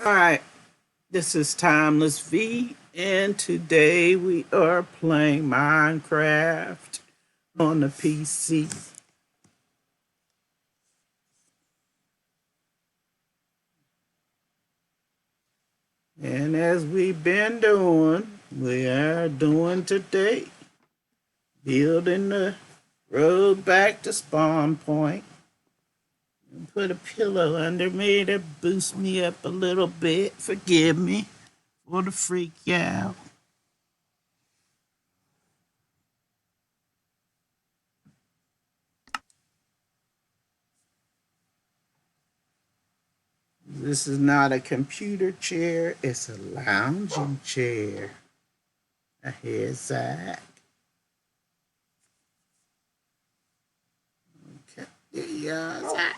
All right, this is Timeless V, and today we are playing Minecraft on the PC. And as we've been doing, we are doing today, building the road back to spawn point. And put a pillow under me to boost me up a little bit. Forgive me for the freak out. This is not a computer chair, it's a lounging chair. Here's Zach. Okay. Yeah, Zach.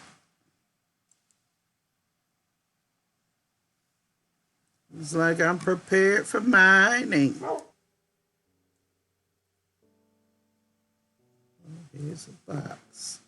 It's like I'm prepared for mining. Here's a box.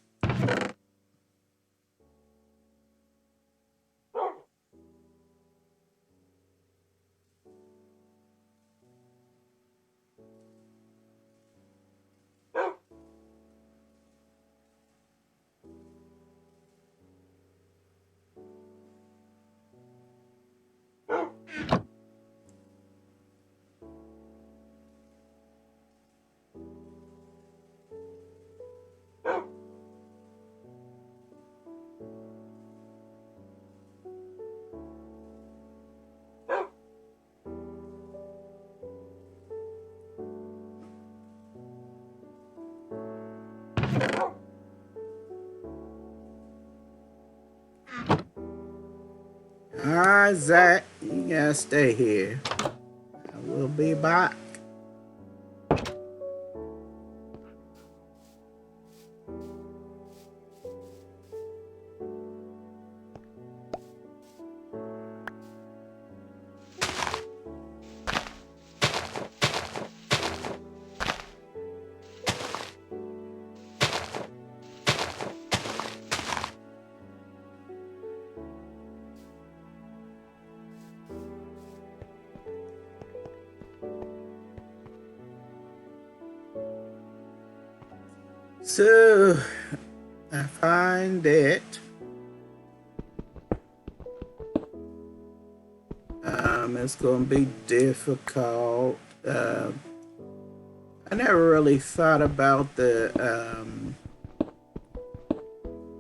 All right, Zach, you gotta stay here. I will be back. So, I find that it's gonna be difficult. I never really thought about the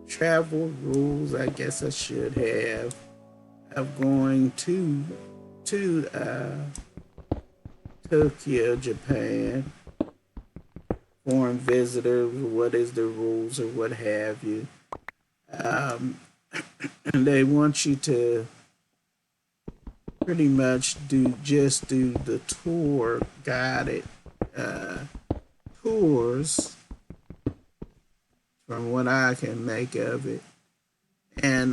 travel rules. I guess I should have of going to Tokyo, Japan. Foreign visitors, what is the rules or what have you. Um, and they want you to pretty much do the tour guided uh, tours from what I can make of it, and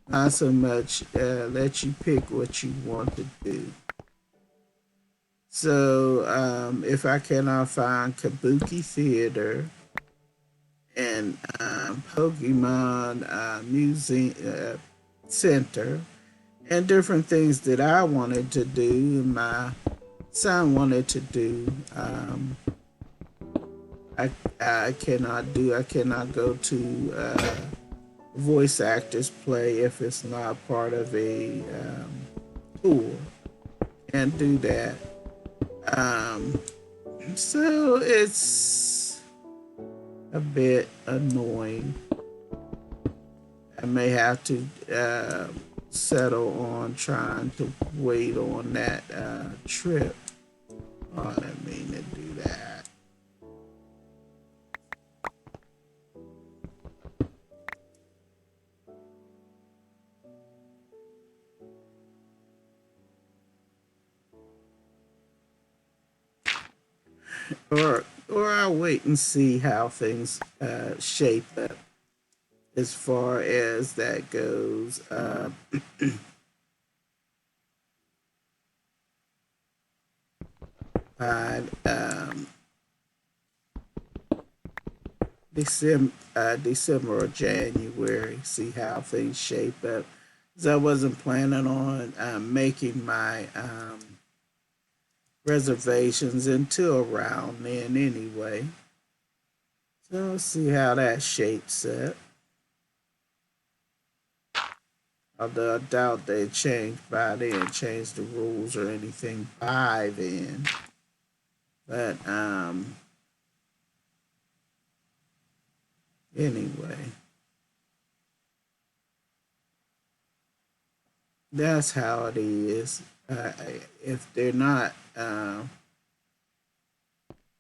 not so much let you pick what you want to do. So if I cannot find Kabuki Theater and Pokemon Museum Center and different things that I wanted to do and my son wanted to do, I cannot do. I cannot go to voice actors play if it's not part of a tour. Can't do that. Um, so it's a bit annoying. I may have to settle on trying to wait on that trip. Oh, I didn't mean to do that. Or I'll wait and see how things shape up as far as that goes. On December or January, see how things shape up. 'Cause I wasn't planning on making my reservations until around then anyway. So let's see how that shapes up. Although I doubt they change by then, change the rules or anything by then. But anyway, that's how it is. If they're not,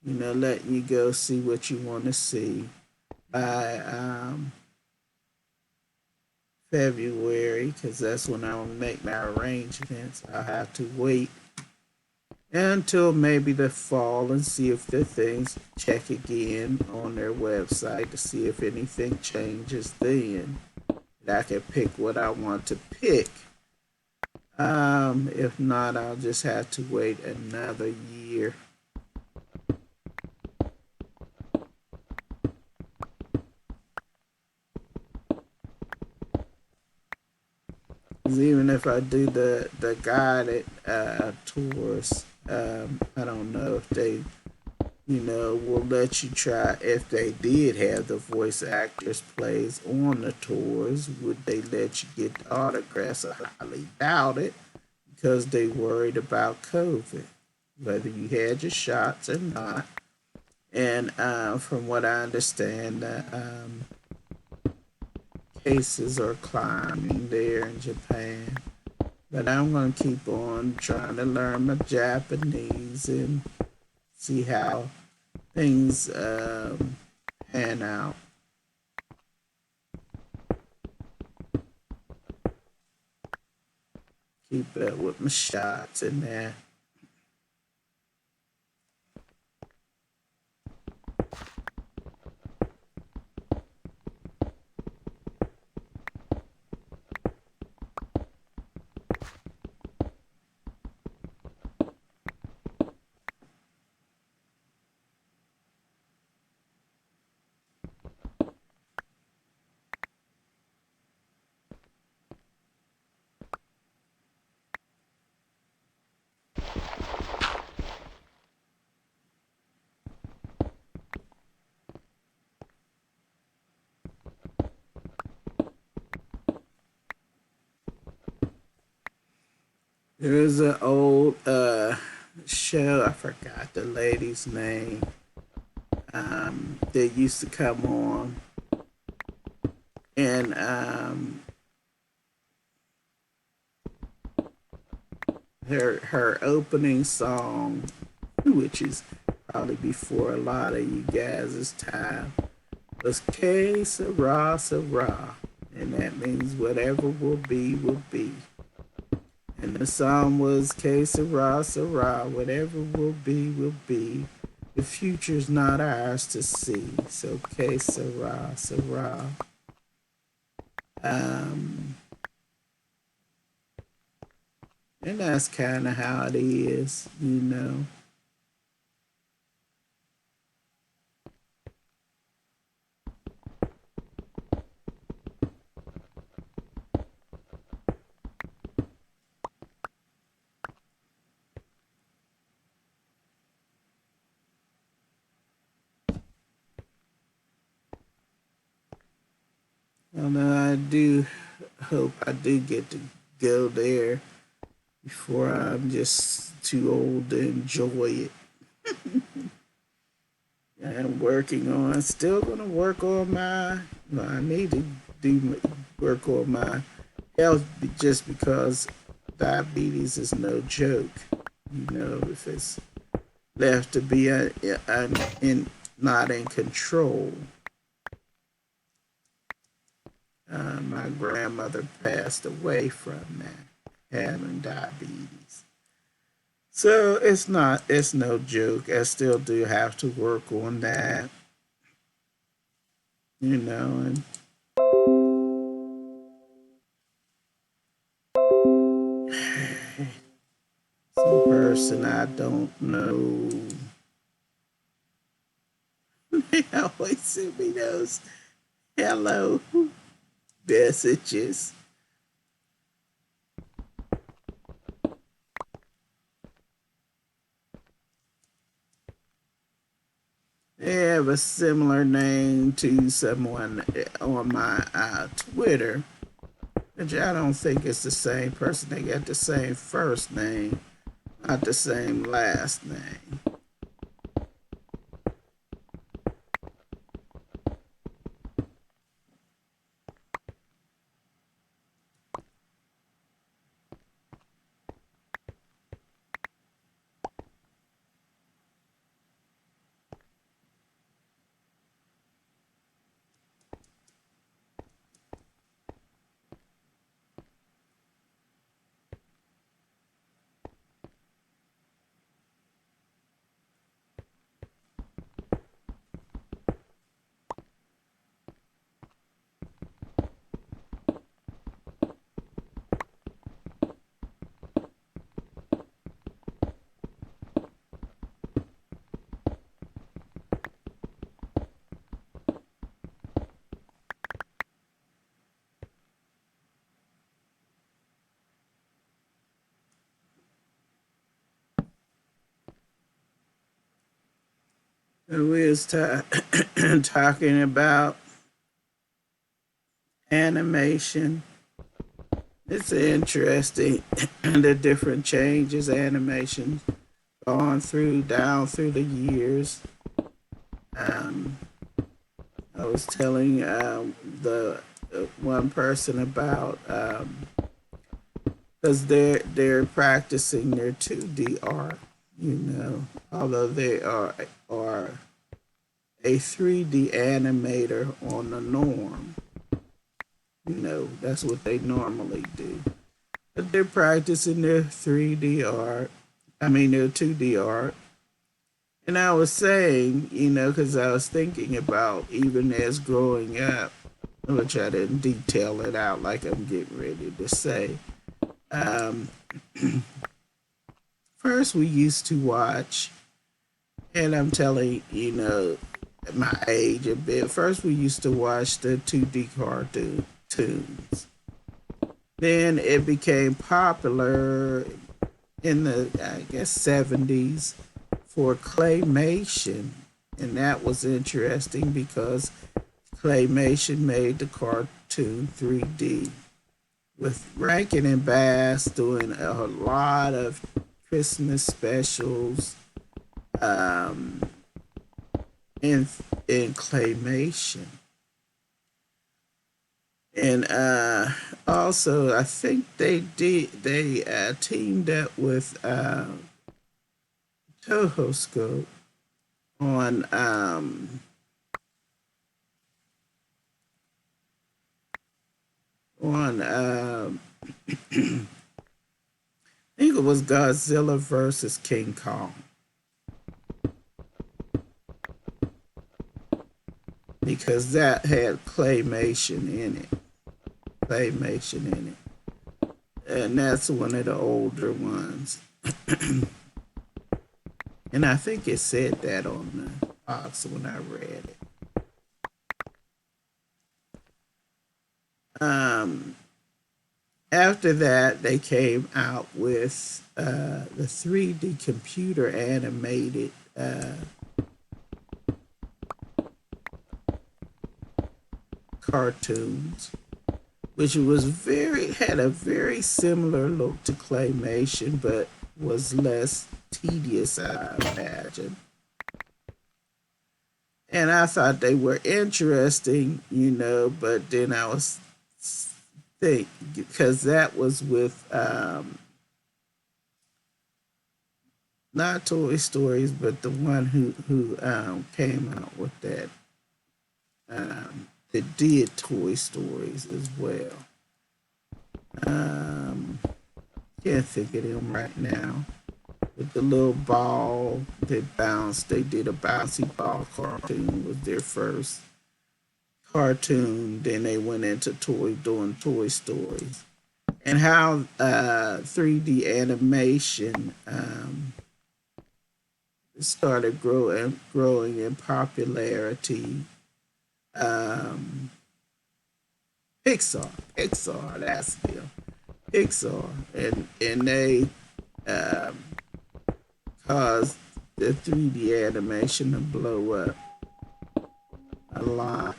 letting you go see what you want to see by February, because that's when I'll make my arrangements. I'll have to wait until maybe the fall and see if the things check again on their website to see if anything changes then. I can pick what I want to pick. If not, I'll just have to wait another year. 'Cause even if I do the guided tours, I don't know if they will let you try. If they did have the voice actors plays on the tours, would they let you get the autographs? I highly doubt it because they worried about COVID, whether you had your shots or not. And from what I understand, cases are climbing there in Japan. But I'm going to keep on trying to learn my Japanese and see how things pan out. Keep up with my shots and that. There's an old show, I forgot the lady's name, that used to come on. And her opening song, which is probably before a lot of you guys' time, was Que Sera Sera. And that means whatever will be. And the song was Que Sera Sera, whatever will be will be. The future's not ours to see. So Que Sera Sera. Um, and that's kind of how it is. Although I do hope I do get to go there before I'm just too old to enjoy it. I'm working on, still gonna work on I need to work on my health just because diabetes is no joke. If it's left to be not in control. My grandmother passed away from that, having diabetes. So it's no joke. I still do have to work on that, and some person I don't know. They always send me those hello messages. They have a similar name to someone on my Twitter, which I don't think it's the same person. They got the same first name, not the same last name. And we was talking about animation. It's interesting the different changes animation gone through down through the years. Um, I was telling the one person about because they're practicing their 2D art, although they are a 3D animator on the norm. That's what they normally do. But they're practicing their 3D art. I mean, their 2D art. And I was saying, because I was thinking about even as growing up, which I didn't detail it out like I'm getting ready to say. Um, First, we used to watch, and I'm telling my age a bit. First, we used to watch the 2D cartoons. Then it became popular in the, I guess, 70s for claymation. And that was interesting because claymation made the cartoon 3D. With Rankin and Bass doing a lot of Christmas specials um, in claymation. And also, I think they teamed up with Tohoscope on I think it was Godzilla versus King Kong, because that had claymation in it. And that's one of the older ones. And I think it said that on the box when I read it. After that, they came out with the 3D computer animated cartoons, which had a very similar look to claymation, but was less tedious, I imagine. And I thought they were interesting, but then I was think because that was with not Toy Stories, but the one who came out with that that did Toy Stories as well. Can't think of them right now. With the little ball that bounced, they did a bouncy ball cartoon. Was their first cartoon. Then they went into doing Toy Stories, and how 3D animation started growing in popularity. Pixar, that's them. Pixar, and they caused the 3D animation to blow up. a lot,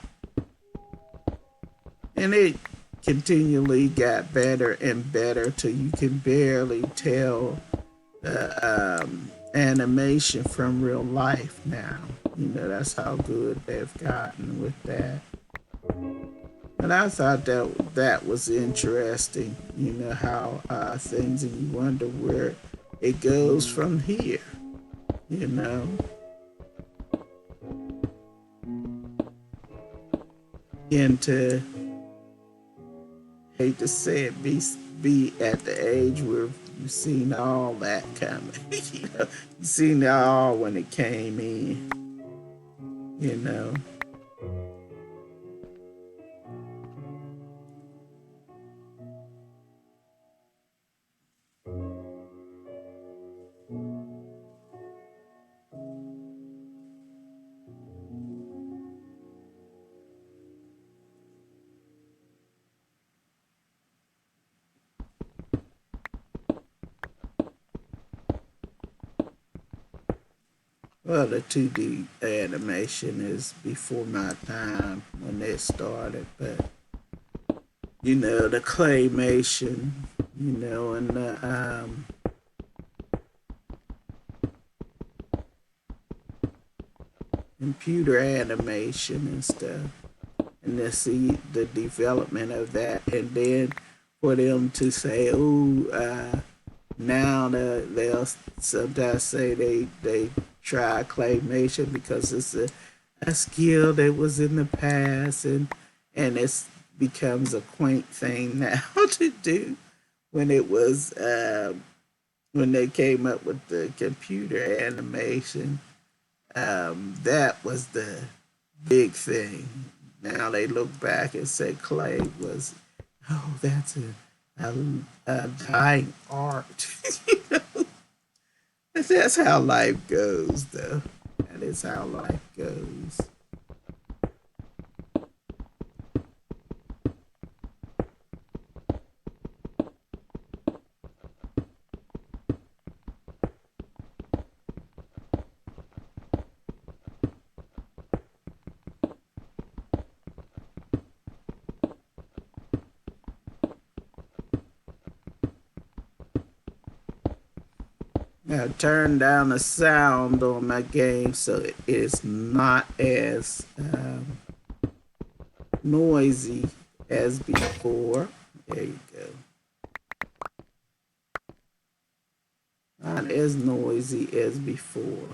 and it continually got better and better till you can barely tell the animation from real life now. You know, that's how good they've gotten with that. And I thought that was interesting. You know how things, and you wonder where it goes from here. You know, into, hate to say it, be at the age where you've seen all that coming. You know, you've seen it all when it came in. You know. Well, the 2D animation is before my time when it started, but you know, the claymation, you know, and the computer animation and stuff, and to see the development of that, and then for them to say, "Oh, now they'll sometimes say they try claymation because it's a skill that was in the past, and it's becomes a quaint thing now to do when it was when they came up with the computer animation. That was the big thing. Now they look back and say clay was, oh, that's a, a dying art. You know? That's how life goes, though. That is how life goes. Now turn down the sound on my game so it is not as noisy as before. There you go. Not as noisy as before.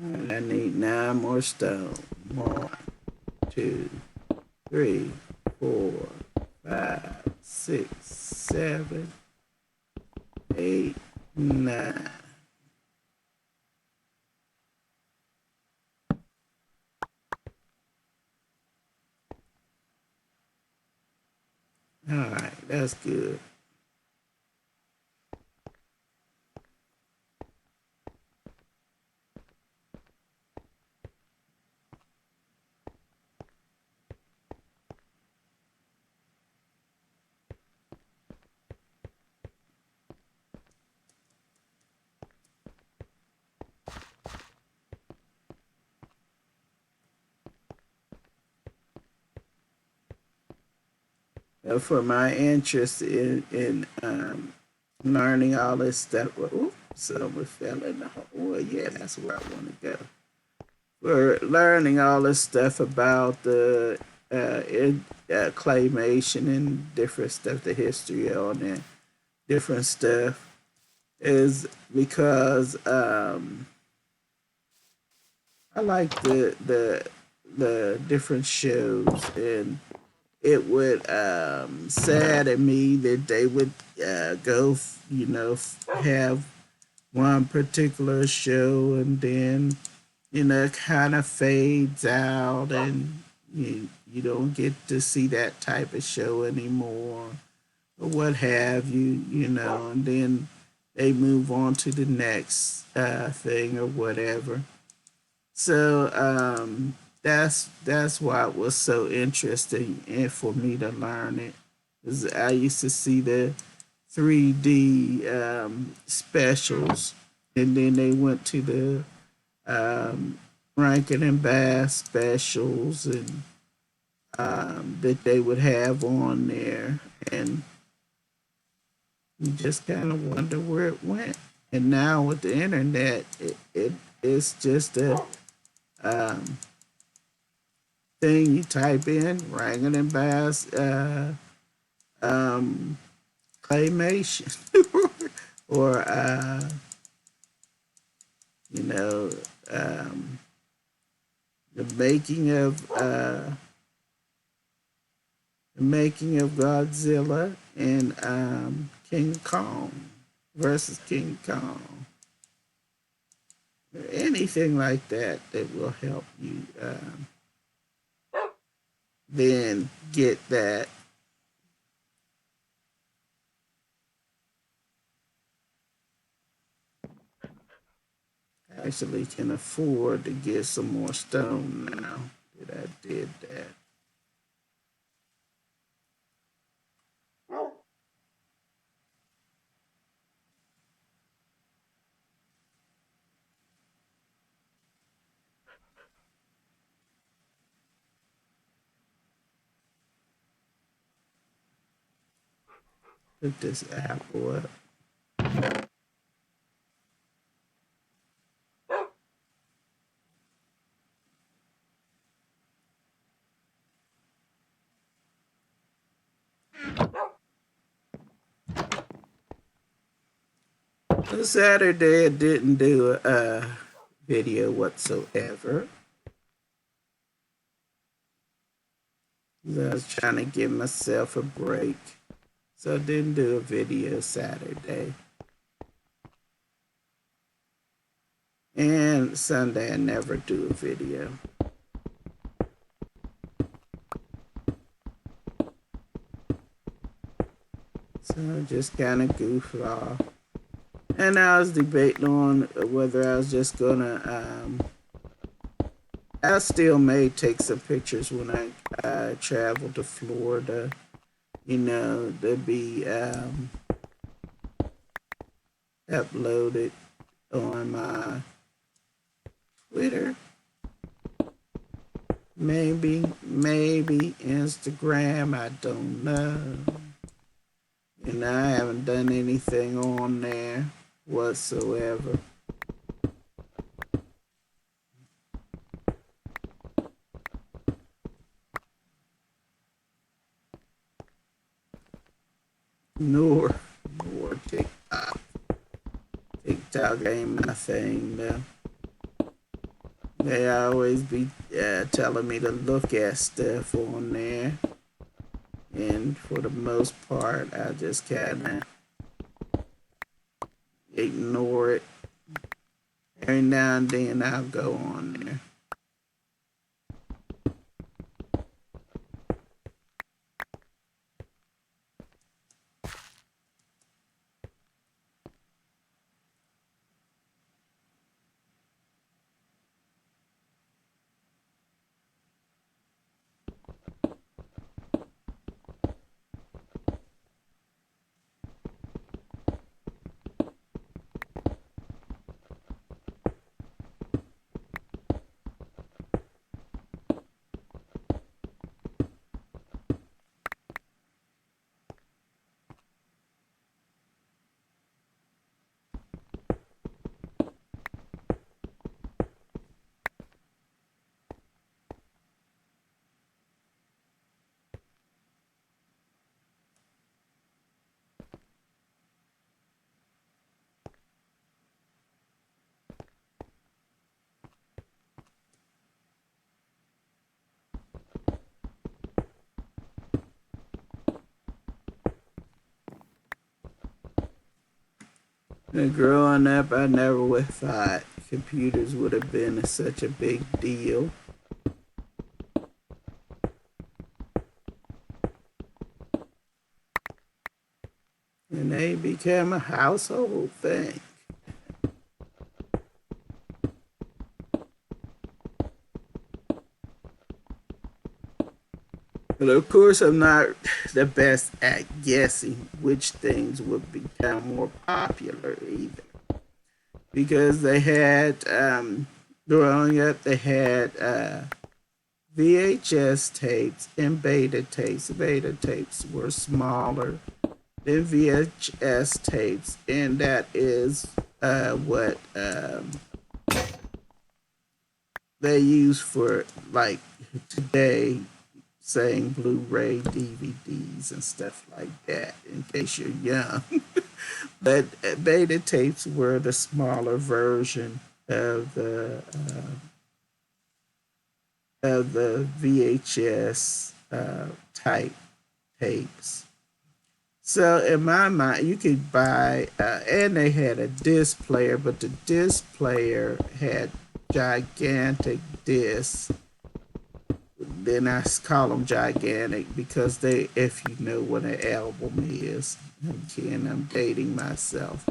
And I need 9 more stone. 1, 2, 3, 4, 5, 6, 7, 8, 9. All right, that's good. For my interest in learning all this stuff, well, oops, someone fell in the hole. Well, yeah, that's where I want to go. For learning all this stuff about the claymation and different stuff, the history on it, different stuff, is because I like the different shows, and it would sadden me that they would go, you know, have one particular show, and then it kind of fades out, and you don't get to see that type of show anymore, or what have you, and then they move on to the next thing or whatever. So that's why it was so interesting and for me to learn it. 'Cause I used to see the 3D specials, and then they went to the Rankin and Bass specials, and that they would have on there, and you just kind of wonder where it went. And now with the internet, it's just a um, thing you type in Rankin and Bass um, claymation, or you know um, the making of Godzilla and King Kong versus King Kong, or anything like that that will help you then get that. Actually can afford to get some more stone now that I did that. Put this apple up. Saturday I didn't do a video whatsoever. I was trying to give myself a break. So I didn't do a video Saturday. And Sunday I never do a video. So I just kind of goof off. And I was debating on whether I was just gonna I still may take some pictures when I travel to Florida. To be uploaded on my Twitter, maybe Instagram. I don't know. And I haven't done anything on there whatsoever. Nor TikTok. TikTok ain't my thing though. They always be telling me to look at stuff on there. And for the most part, I just kind of ignore it. Every now and then I'll go on there. And growing up, I never would have thought computers would have been such a big deal. And they became a household thing. But of course, I'm not the best at guessing which things would become more popular either. Because they had, growing up, they had VHS tapes and beta tapes. Beta tapes were smaller than VHS tapes, and that is what they use for, like, today, saying Blu-ray, DVDs, and stuff like that. In case you're young, but beta tapes were the smaller version of the VHS type tapes. So in my mind, you could buy, and they had a disc player, but the disc player had gigantic discs. Then I call them gigantic because they, if you know what an album is, again, I'm dating myself,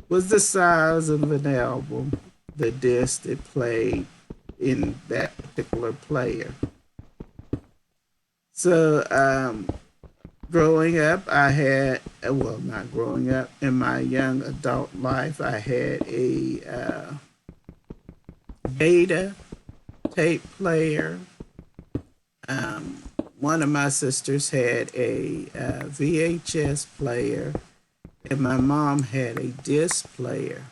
was the size of an album, the disc that played in that particular player. So, growing up, I had, well, not growing up, in my young adult life, I had a beta tape player. Um, One of my sisters had a VHS player, and my mom had a disc player.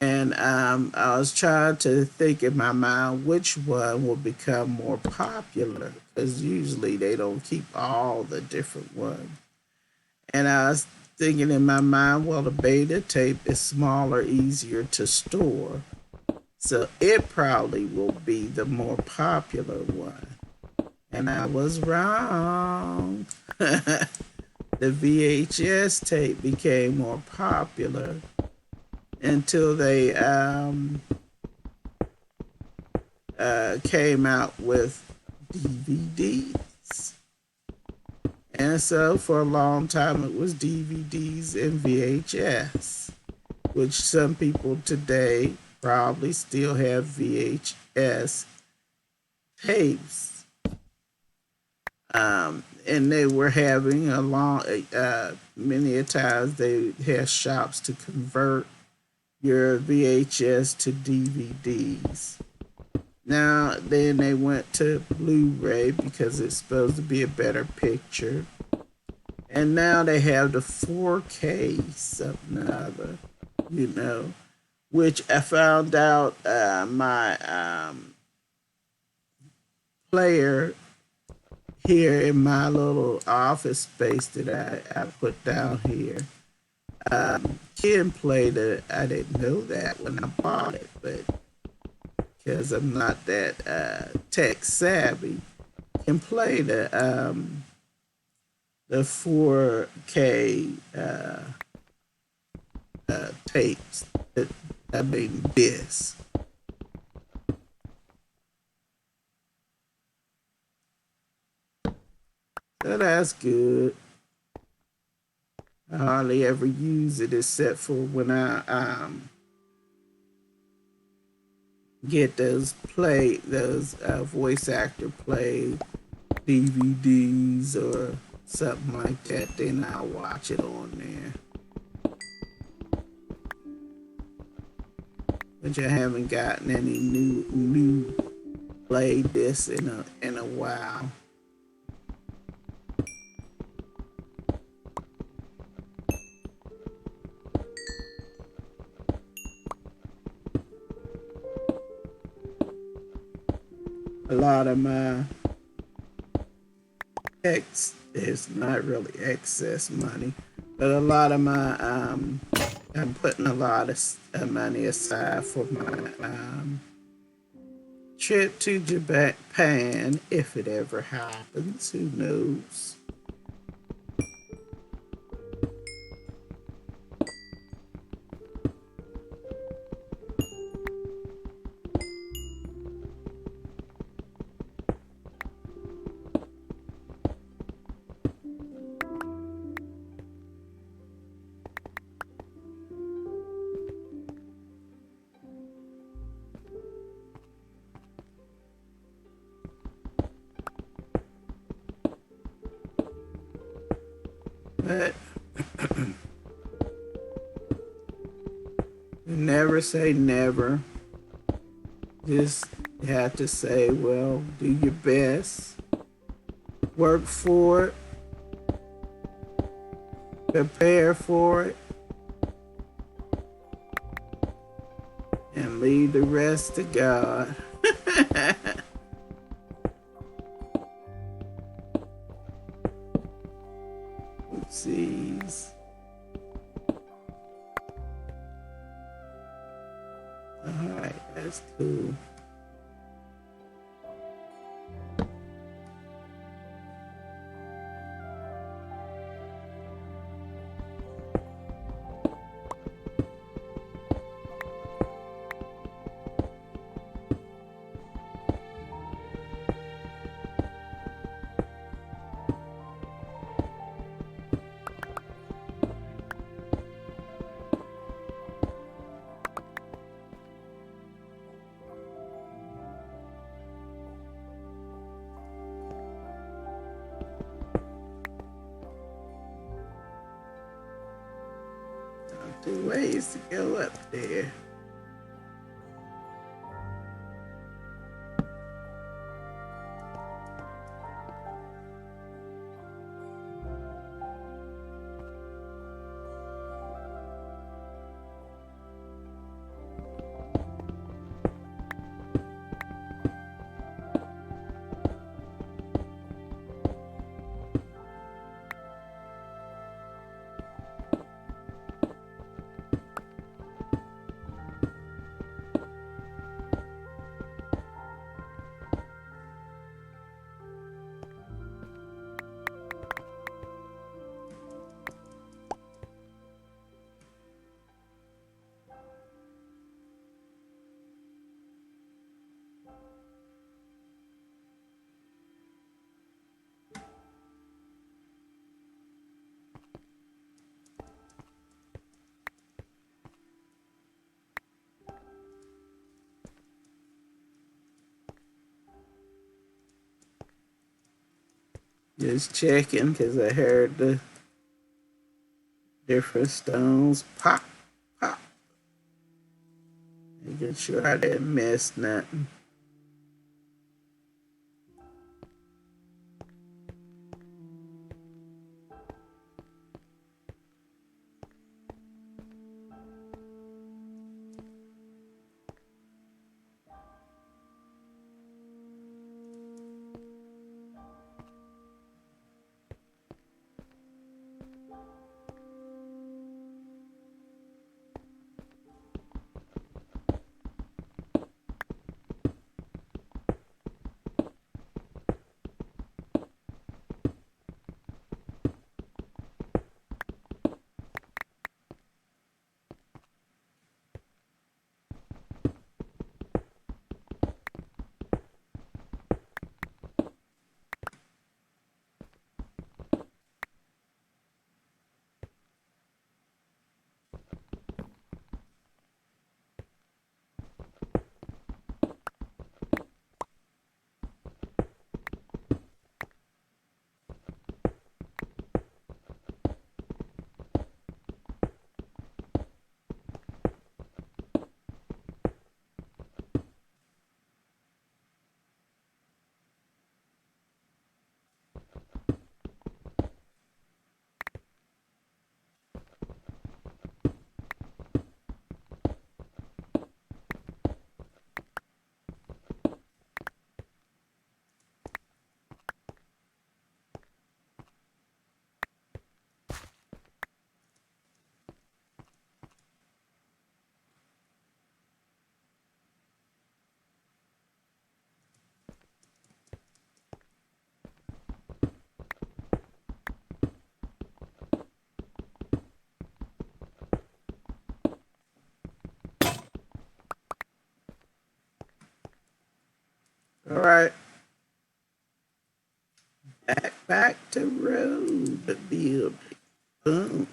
And I was trying to think in my mind which one will become more popular because usually they don't keep all the different ones. And I was thinking in my mind, well, the beta tape is smaller, easier to store. So it probably will be the more popular one. And I was wrong. The VHS tape became more popular until they came out with DVDs. And so for a long time it was DVDs and VHS, which some people today probably still have VHS tapes. And they were having a long, many a times they had shops to convert your VHS to DVDs. Now, then they went to Blu-ray because it's supposed to be a better picture. And now they have the 4K something or other, which I found out my player here in my little office space that I put down here can play the. I didn't know that when I bought it, but because I'm not that tech savvy, can play the 4K tapes. I mean discs. So that's good. I hardly ever use it except for when I get those voice actor play DVDs or something like that. Then I'll watch it on there. But I haven't gotten any new play discs in a while. A lot of my it's not really excess money, but a lot of my I'm putting a lot of money aside for my trip to Japan if it ever happens. Who knows? But never say never. Just have to say, well, do your best, work for it, prepare for it, and leave the rest to God. Oopsies. Alright, that's cool. Two ways to go up there. Just checking because I heard the different stones pop, pop. Making sure I didn't miss nothing. All right, back to road building. Boom.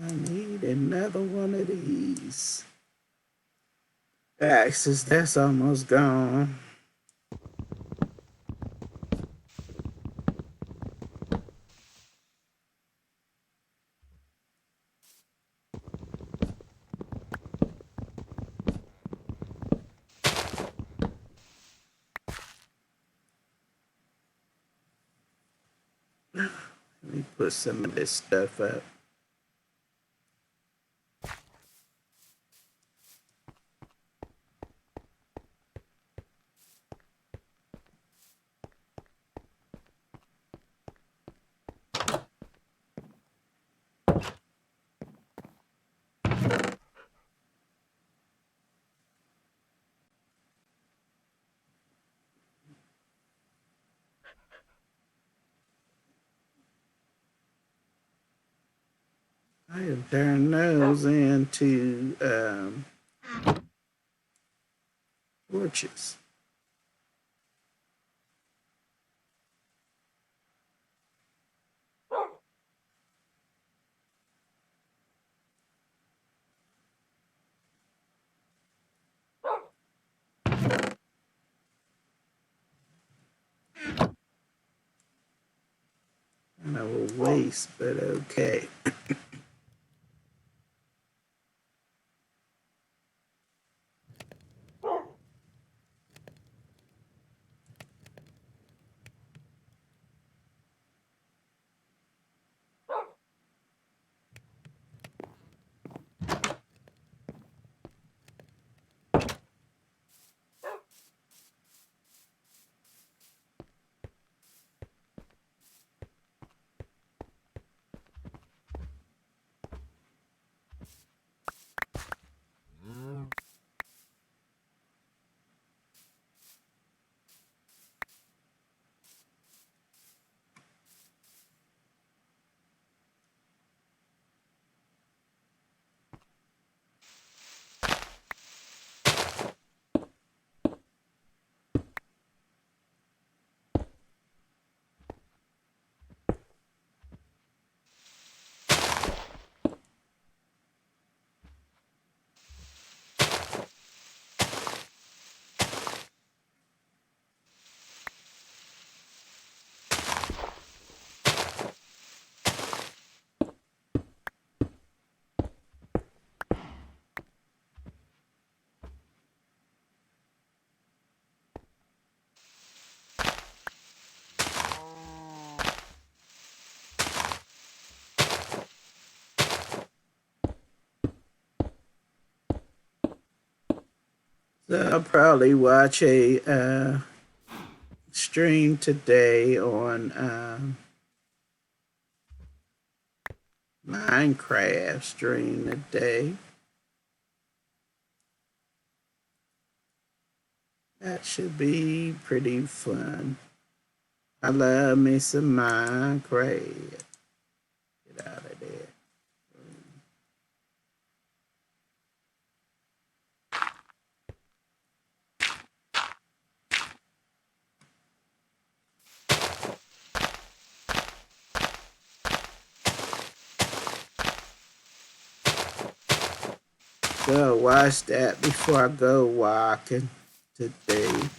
I need another one of these. Axes, that's almost gone. Let me put some of this stuff up. I have turned those into torches. And I will waste, but okay. So I'll probably watch a stream today on Minecraft stream today. That should be pretty fun. I love me some Minecraft. Get out of there. So watch that before I go walking today.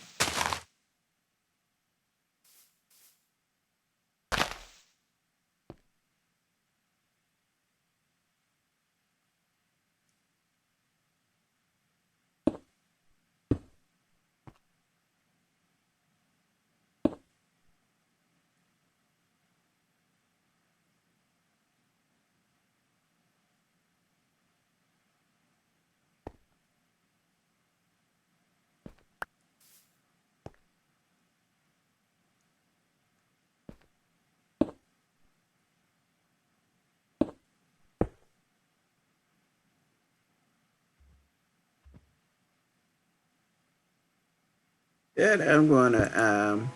Then I'm gonna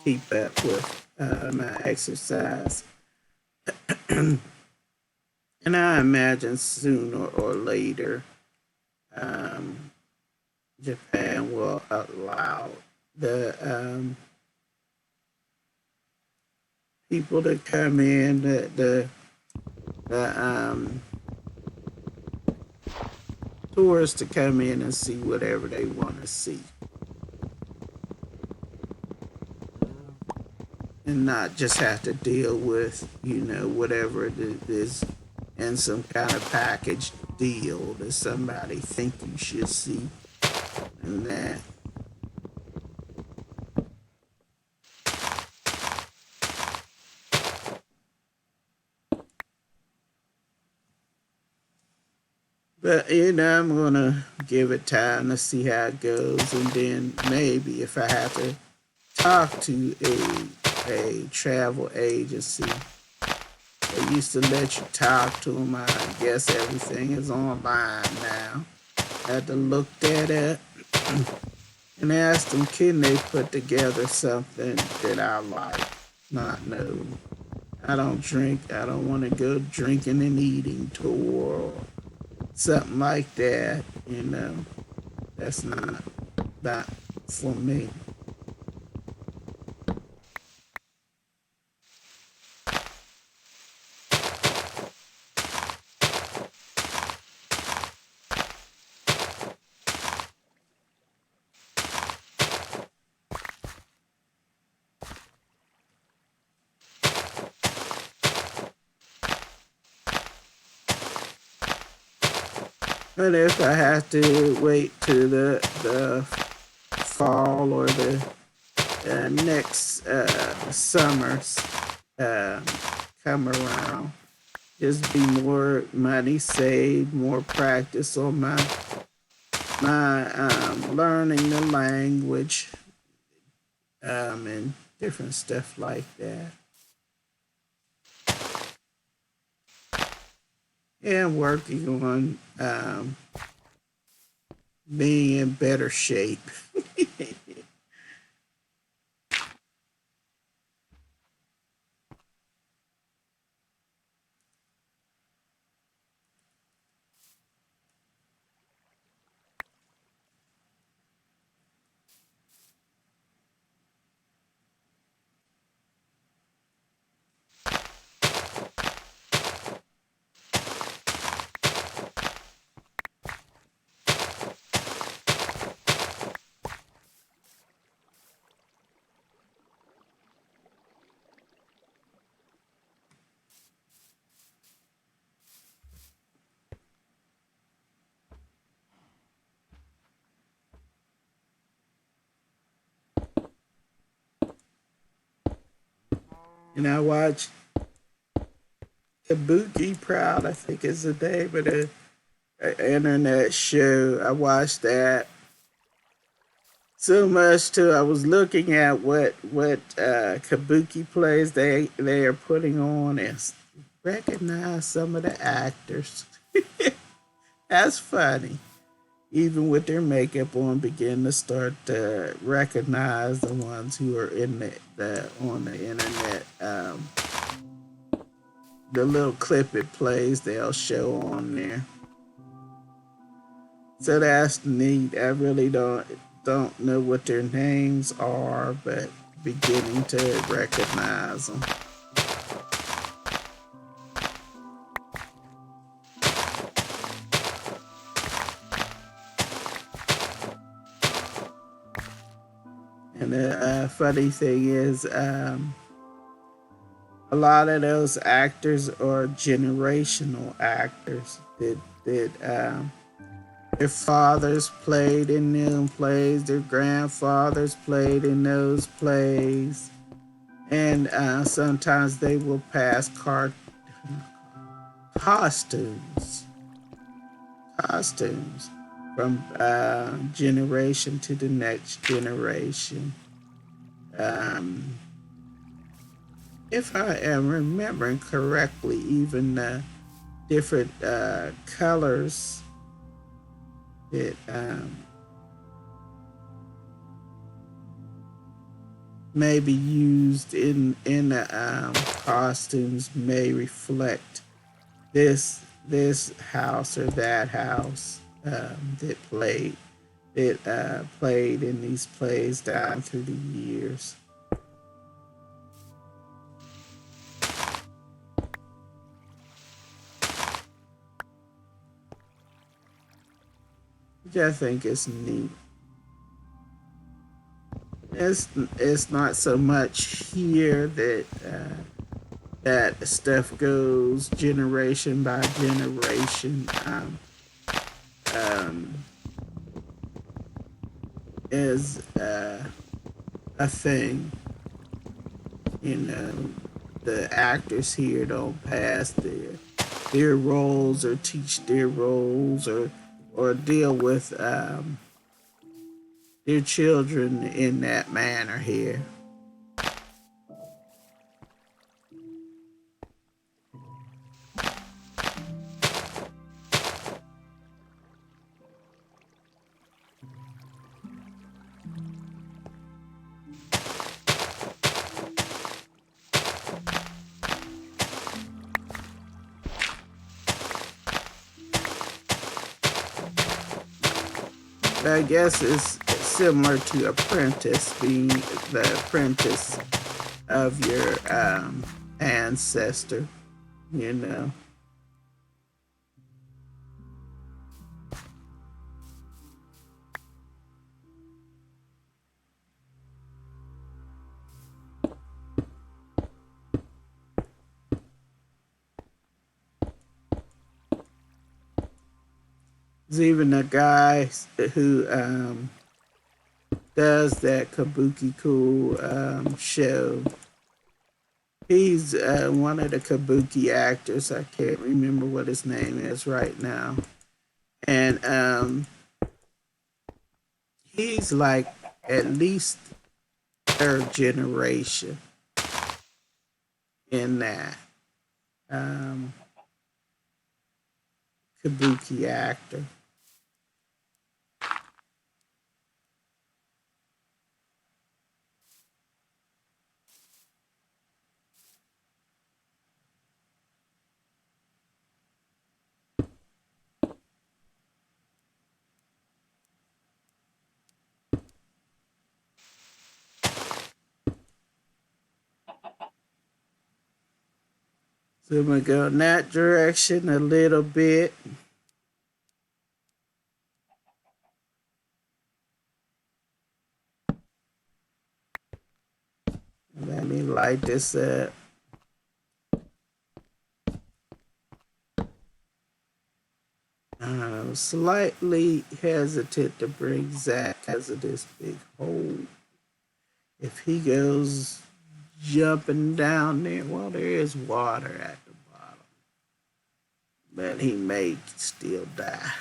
keep up with my exercise, and I imagine sooner or later, um, Japan will allow the people to come in, the tourists to come in and see whatever they want to see, and not just have to deal with whatever it is in some kind of package deal that somebody think you should see and that. But I'm gonna give it time to see how it goes, and then maybe if I have to talk to a travel agency, they used to let you talk to them. I guess everything is online now. I had to look that up and ask them, can they put together something that I like? Not know. I don't drink. I don't want to go drinking and eating tour or something like that. That's not for me. But if I have to wait to the fall or the next summers uh, come around, just be more money saved, more practice on my learning the language and different stuff like that, and working on being in better shape. And I watched Kabuki Proud, I think is the name of the internet show. I watched that so much too. I was looking at what Kabuki plays they are putting on and recognize some of the actors. That's funny. Even with their makeup on, begin to start to recognize the ones who are in the on the internet. The little clip it plays, they'll show on there. So that's neat. I really don't know what their names are, but beginning to recognize them. And the funny thing is, a lot of those actors are generational actors that their fathers played in them plays, their grandfathers played in those plays, and sometimes they will pass costumes, costumes from generation to the next generation. Um, if I am remembering correctly, even the different colors that may be used in the costumes may reflect this house or that house that played in these plays down through the years. Which I think is neat. It's not so much here that that stuff goes generation by generation. Um, is a thing. You know, the actors here don't pass their roles or teach their roles or deal with their children in that manner here. I guess it's similar to apprentice, being the apprentice of your ancestor, you know. There's even a guy who does that Kabuki Cool show. He's one of the Kabuki actors. I can't remember what his name is right now. And he's like at least third generation in that Kabuki actor. So I'm gonna go in that direction a little bit. Let me light this up. I'm slightly hesitant to bring Zach because of this big hole. If he goes jumping down there, well, there is water at the bottom, but he may still die.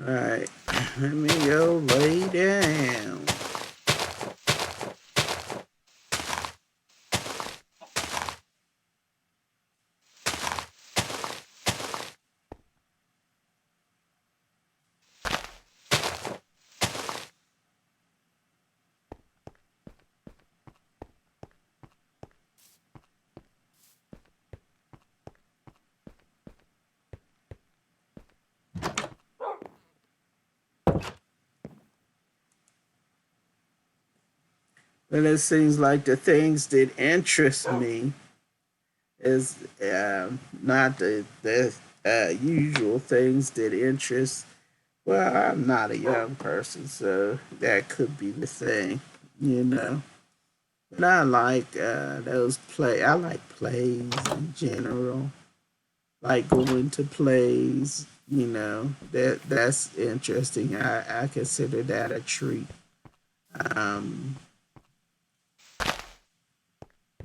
All right, let me go lay down. And it seems like the things that interest me is not the usual things that interest. Well, I'm not a young person, so that could be the thing, you know. But I like those play. I like plays in general. Like going to plays, you know. That's interesting. I consider that a treat. Um,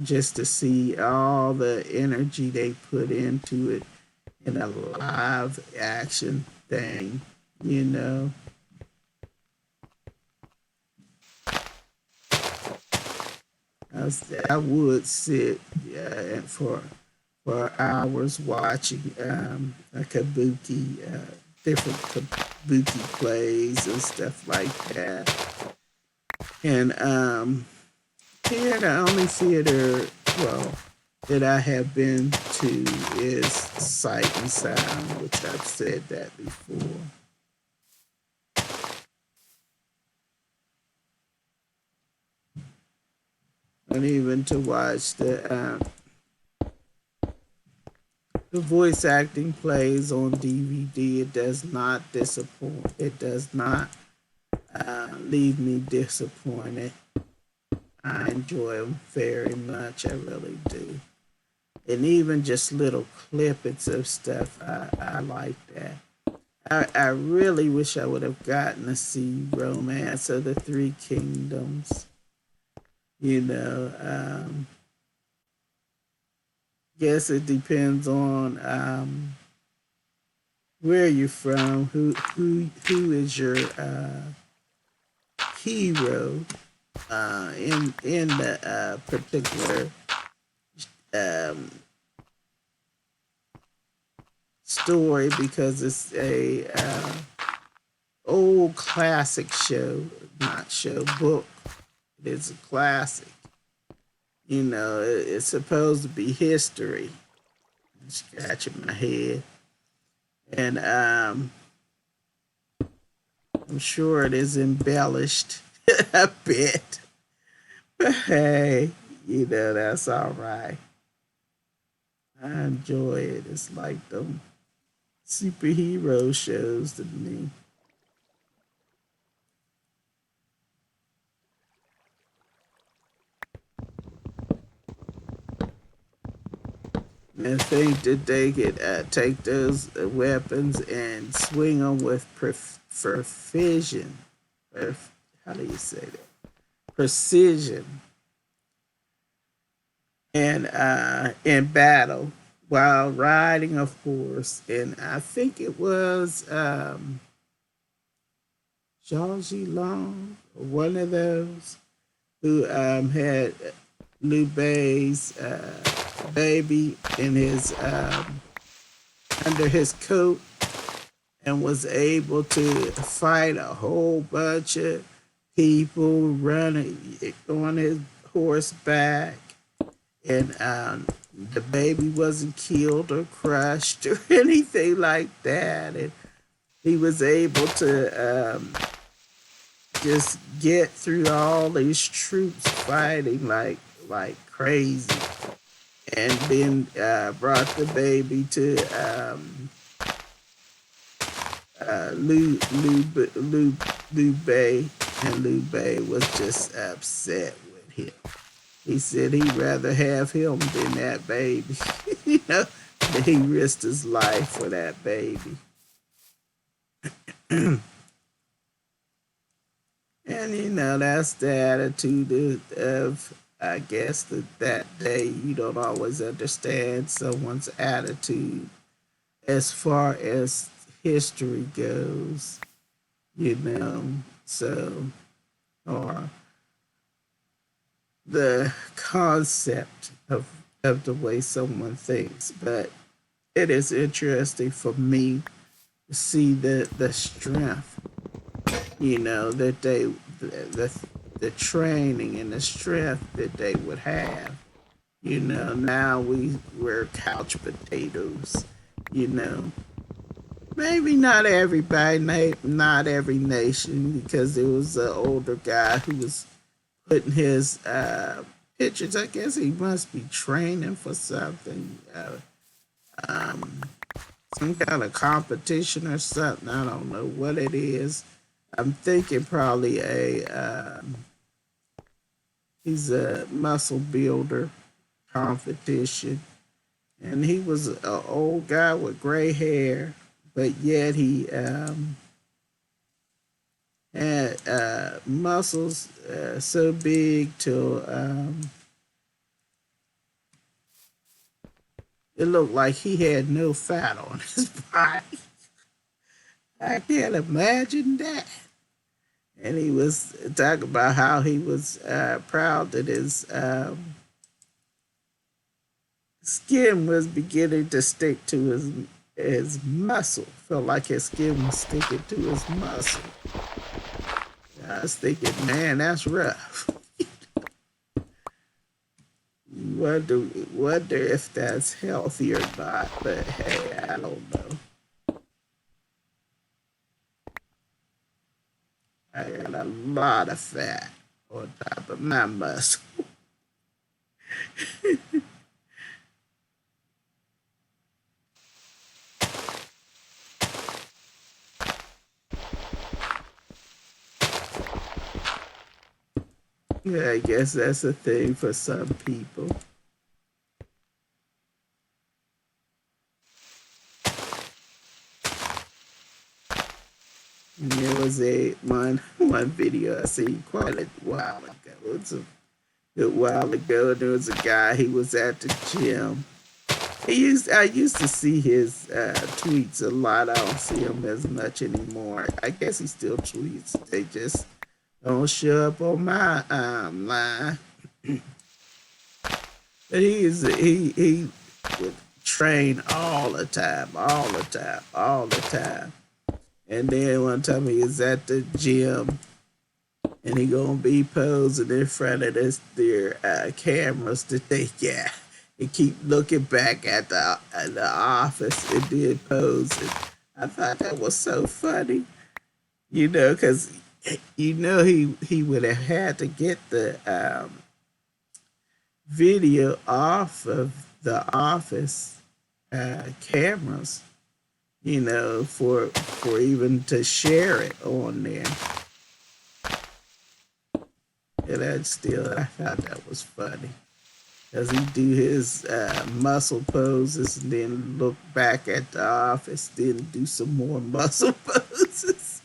just to see all the energy they put into it in a live action thing, you know. I would sit for hours watching a kabuki, different kabuki plays and stuff like that. And here, the only theater, well, that I have been to is Sight and Sound, which I've said that before. And even to watch the voice acting plays on DVD, it does not disappoint. It does not leave me disappointed. I enjoy them very much. I really do. And even just little clippets of stuff, I like that. I really wish I would have gotten to see Romance of the Three Kingdoms. You know, guess it depends on where you're from, who is your hero in the particular um, story, because it's a old classic show, not show book. It is a classic. You know, it's supposed to be history. Scratching my head, and I'm sure it is embellished a bit. But hey, you know that's all right. I enjoy it. It's like them superhero shows to me. And think that they could take those weapons and swing them with precision. How do you say that? Precision and in battle while riding a horse. And I think it was Georgie Long, one of those, who had Liu Bei's baby in his under his coat, and was able to fight a whole bunch of people running on his horseback, and the baby wasn't killed or crushed or anything like that, and he was able to just get through all these troops fighting like crazy, and then brought the baby to Liu Bei, and Liu Bei was just upset with him. He said he'd rather have him than that baby. You know, that he risked his life for that baby. And you know, that's the attitude of I guess that day you don't always understand someone's attitude as far as history goes, you know. So, or the concept of the way someone thinks. But it is interesting for me to see the strength, you know, that the training and the strength that they would have. You know, now we're couch potatoes. You know, maybe not everybody, not every nation, because there was an older guy who was putting his pictures. I guess he must be training for something, um, some kind of competition or something. I don't know what it is. I'm thinking probably he's a muscle builder competition, and he was an old guy with gray hair, but yet he had muscles so big till it looked like he had no fat on his body. I can't imagine that. And he was talking about how he was proud that his skin was beginning to stick to his muscle. Felt like his skin was sticking to his muscle. I was thinking, man, that's rough. Wonder if that's healthy or not. But hey, I don't know. I got a lot of fat on top of my muscle. Yeah, I guess that's a thing for some people. And there was one video I seen quite a while ago. It's a good while ago. There was a guy. He was at the gym. I used to see his tweets a lot. I don't see him as much anymore. I guess he still tweets. They just don't show up on my line. But he would train all the time, all the time, all the time. And then one time he was at the gym and he gonna be posing in front of their cameras to take yeah. And keep looking back at the office and then posing. I thought that was so funny, because he would have had to get the video off of the office cameras, for even to share it on there. And I thought that was funny. Because he do his muscle poses and then look back at the office, then do some more muscle poses.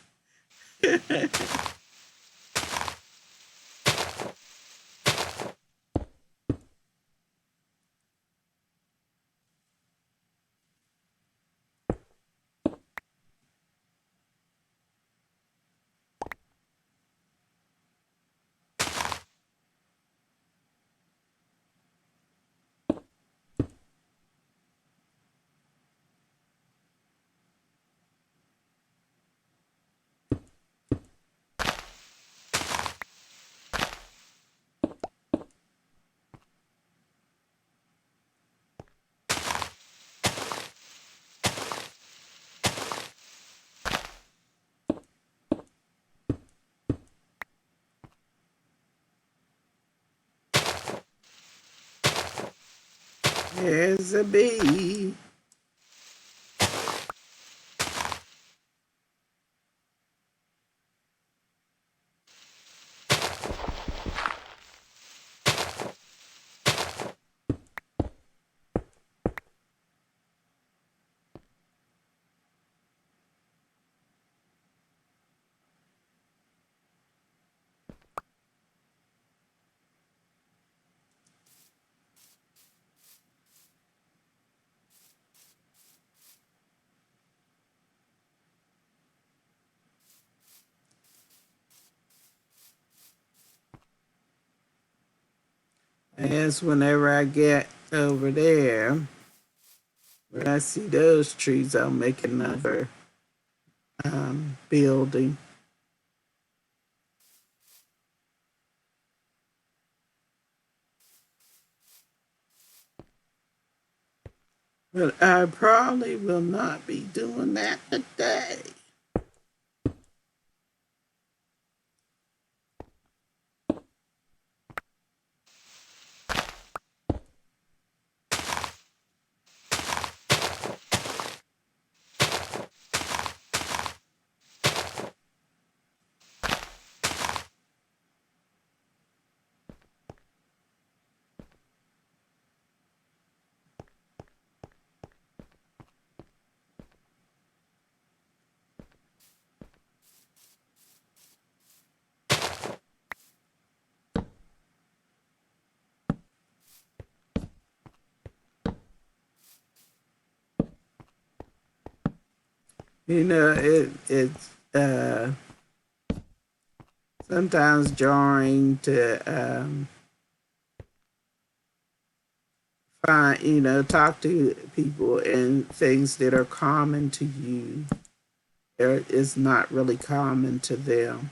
There's a bee. And that's whenever I get over there, when I see those trees, I'll make another building. But I probably will not be doing that today. You know, it's sometimes jarring to find, talk to people and things that are common to you is not really common to them.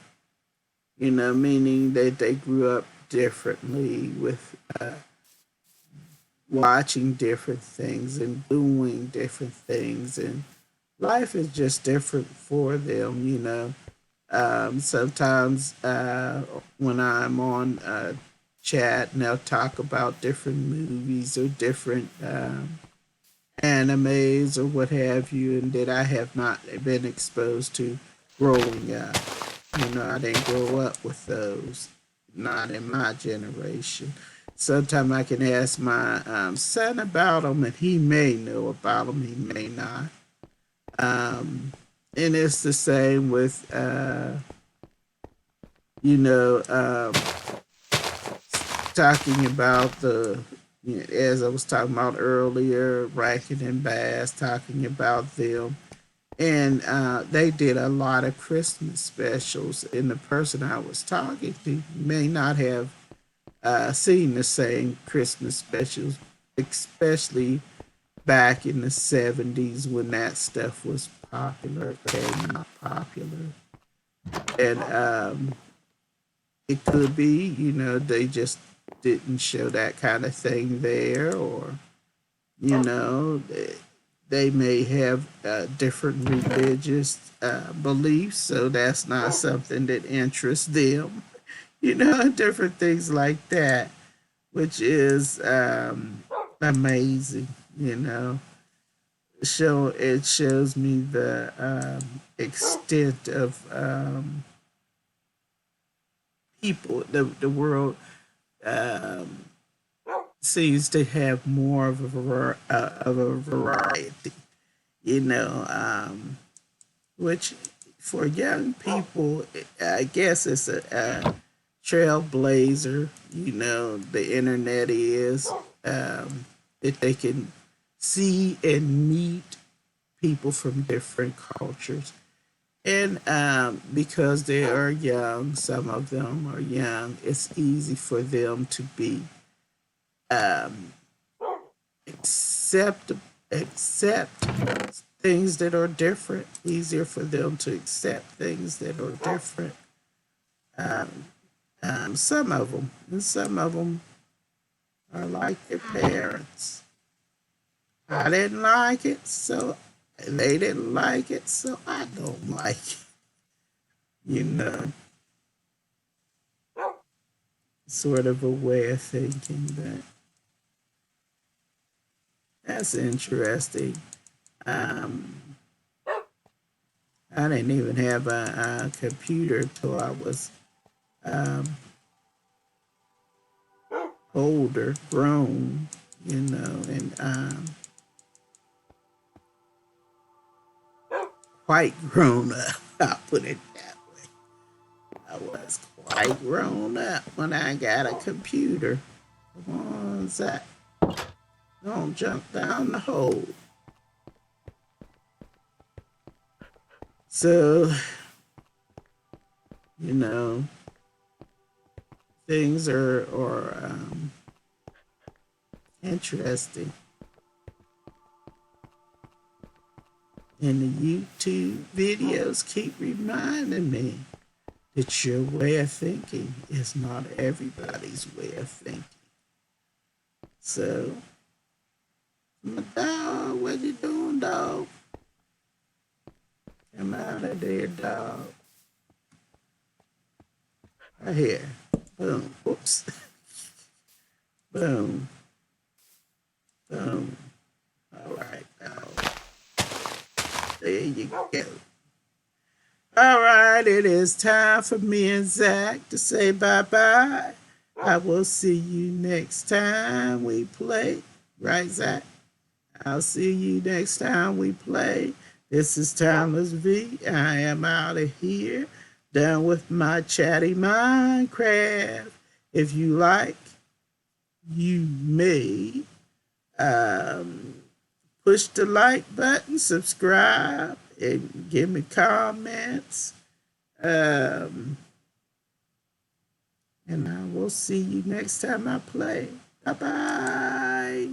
Meaning that they grew up differently with watching different things and doing different things, and life is just different for them. Sometimes when I'm on chat and they'll talk about different movies or different animes or what have you, and that I have not been exposed to growing up. I didn't grow up with those, not in my generation. Sometimes I can ask my son about them, and he may know about them, he may not. Um, and it's the same with, you know, um, talking about as I was talking about earlier, Rankin and Bass, talking about them. And they did a lot of Christmas specials. And the person I was talking to may not have seen the same Christmas specials, especially back in the 70s when that stuff was popular, came out popular. And it could be, they just didn't show that kind of thing there, or, you know, they may have different religious beliefs, so that's not something that interests them, different things like that, which is amazing, you know. It shows me the extent of people. The world um, seems to have more of a variety, you know, which for young people, I guess it's a trailblazer. The internet is that they can see and meet people from different cultures. And because they are young, some of them are young, it's easy for them to be um, accept accept things that are different. Easier for them to accept things that are different. Um, some of them, and some of them are like their parents. I didn't like it, so they didn't like it, so I don't like it. You know, sort of a way of thinking, but that's interesting. Um, I didn't even have a computer till I was um, older, grown, and quite grown up. I'll put it that way. I was quite grown up when I got a computer. Come on, Zach. Don't jump down the hole. So, you know, things are interesting. And the YouTube videos keep reminding me that your way of thinking is not everybody's way of thinking. So, my dog, what you doing, dog? Come out of there, dog. Right here. Boom. Whoops. Boom. Boom. All right, dog. There you go. All right, it is time for me and Zach to say bye bye. I will see you next time we play. Right, Zach? I'll see you next time we play. This is Timeless V. I am out of here, done with my chatty Minecraft. If you like, you may push the like button, subscribe, and give me comments. Um, and I will see you next time I play. Bye bye.